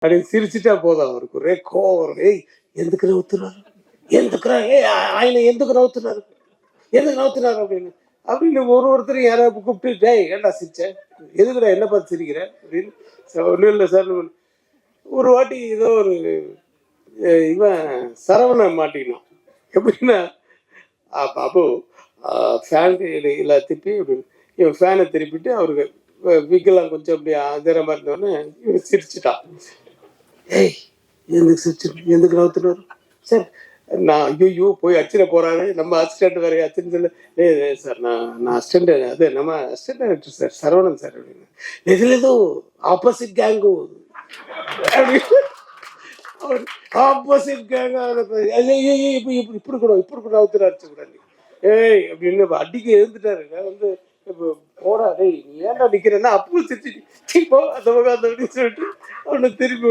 அப்படின்னு சிரிச்சுட்டா போதும், அவருக்கு ஒரே கோவம். ஏய் எதுக்கு நவுத்துறாரு, எதுக்குறா, ஆயில எதுக்கு நவுத்துறாரு, எதுக்கு நவுத்துறாரு அப்படின்னு அப்படின்னு ஒருத்தரும் யாராவது கூப்பிட்டு, டேய் ஏன்டா சிரிச்சேன், எதுக்குடா என்ன பார்த்து சிரிக்கிறேன் அப்படின்னு. ஒன்றும் இல்லை சார். ஒரு வாட்டி ஏதோ ஒரு இவன் சரவணன் மாட்டினான். எப்படின்னா, பாபு ஃபேன் எல்லாம் திருப்பி அப்படின்னு இவன் ஃபேனை திருப்பிட்டு அவருக்கு விக்கெல்லாம் கொஞ்சம் அப்படி அதிர மாதிரி இருந்தோடனே இவன் சிரிச்சுட்டான். ஏய் எதுக்கு சிரிச்சு, எதுக்கு நவுத்துனாரு சார், நான் ஐயோ போய் அச்சிட போறாரு, நம்ம அசிஸ்டன்ட் வேற அச்சுன்னு சொல்லி, சார் நான் அசிஸ்டன்ட், அது நம்ம assistant director sir Saravanan sir அப்படின்னு. எதுல ஏதோ ஆப்போசிட் கேங்கு ஆப்போசிட் கேங்க இப்படி கூட அவுத்துறாரு கூடாது. ஏய் அப்படின்னு அடிக்க எழுந்துட்டாரு. நான் வந்து போடா டேய் நீ ஏன்டா நிக்கிறேன்னா அப்பவும் சிரிச்சு அந்த பக்கம் அந்த அப்படின்னு சொல்லிட்டு அவனை திருப்பி